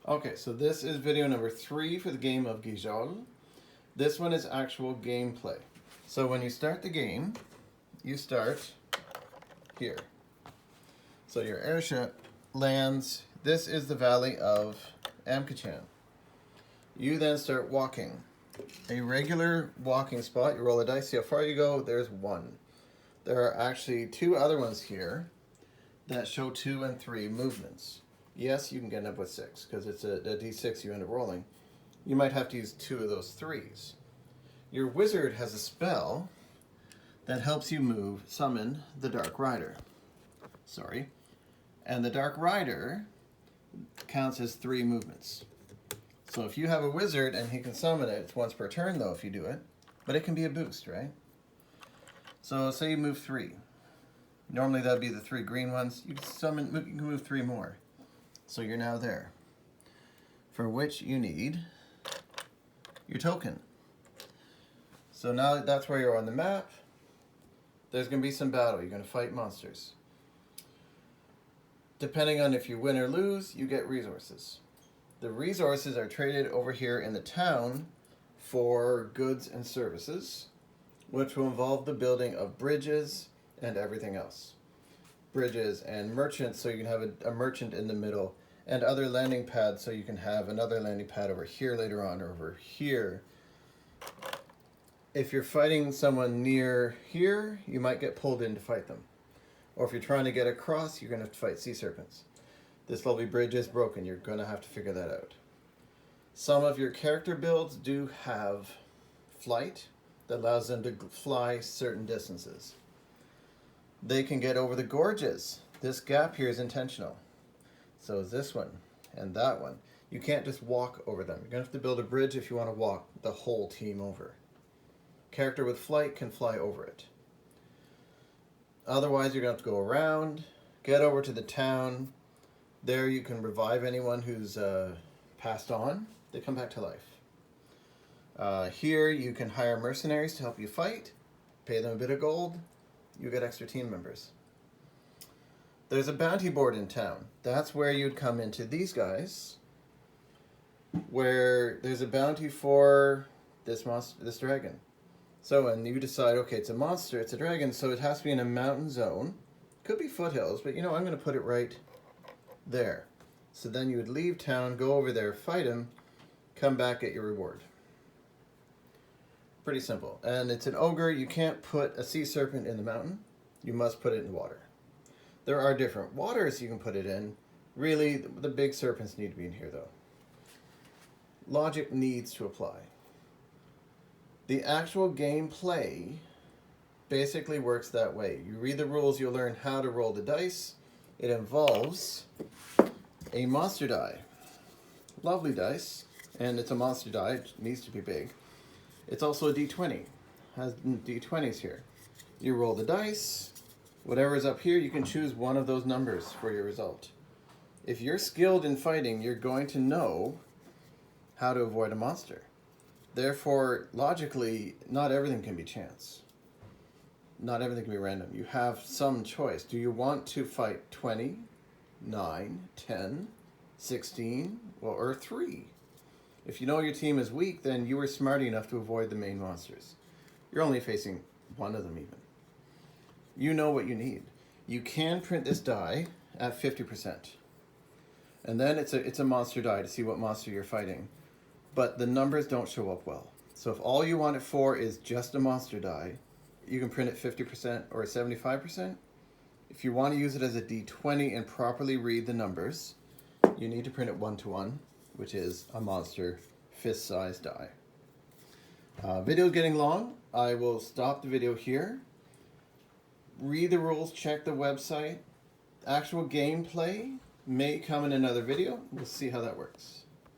Okay, so this is video number 3 for the game of Ghyjol. This one is actual gameplay. So when you start the game, you start here. So your airship lands. This is the valley of AmCaChan. You then start walking. A regular walking spot, you roll a dice, see how far you go, there's 1. There are actually 2 other ones here that show 2 and 3 movements. Yes, you can get up with 6 because it's a d6 you end up rolling. You might have to use 2 of those 3s. Your wizard has a spell that helps you summon the Dark Rider. Sorry. And the Dark Rider counts as 3 movements. So if you have a wizard and he can summon it, it's once per turn though if you do it, but it can be a boost, right? So say you move 3. Normally that'd be the 3 green ones. You can move 3 more. So you're now there, for which you need your token. So now that's where you're on the map. There's going to be some battle. You're going to fight monsters. Depending on if you win or lose, you get resources. The resources are traded over here in the town for goods and services, which will involve the building of bridges and everything else. Bridges and merchants, so you can have a merchant in the middle, and other landing pads, so you can have another landing pad over here later on, or over here. If you're fighting someone near here, you might get pulled in to fight them. Or if you're trying to get across, you're going to have to fight sea serpents. This lovely bridge is broken. You're going to have to figure that out. Some of your character builds do have flight that allows them to fly certain distances. They can get over the gorges. This gap here is intentional. So is this one and that one. You can't just walk over them. You're going to have to build a bridge if you want to walk the whole team over. Character with flight can fly over it. Otherwise, you're going to have to go around, get over to the town. There you can revive anyone who's passed on. They come back to life. Here you can hire mercenaries to help you fight, pay them a bit of gold. You get extra team members. There's a bounty board in town. That's where you'd come into these guys, where there's a bounty for this monster, this dragon. So when you decide, okay, it's a monster, it's a dragon, so it has to be in a mountain zone. Could be foothills, but I'm going to put it right there. So then you would leave town, go over there, fight him, come back, get your reward. Pretty simple. And it's an ogre. You can't put a sea serpent in the mountain. You must put it in water. There are different waters you can put it in. Really, the big serpents need to be in here, though. Logic needs to apply. The actual gameplay basically works that way. You read the rules, you'll learn how to roll the dice. It involves a monster die. Lovely dice. And it's a monster die. It needs to be big. It's also a d20. Has d20s here. You roll the dice. Whatever is up here, you can choose one of those numbers for your result. If you're skilled in fighting, you're going to know how to avoid a monster. Therefore, logically, not everything can be chance. Not everything can be random. You have some choice. Do you want to fight 20, 9, 10, 16, or 3? If you know your team is weak, then you were smart enough to avoid the main monsters. You're only facing one of them even. You know what you need. You can print this die at 50%. And then it's a monster die to see what monster you're fighting. But the numbers don't show up well. So if all you want it for is just a monster die, you can print it 50% or 75%. If you want to use it as a d20 and properly read the numbers, you need to print it 1-to-1, which is a monster fist-sized die. Video's getting long. I will stop the video here. Read the rules, check the website. Actual gameplay may come in another video. We'll see how that works.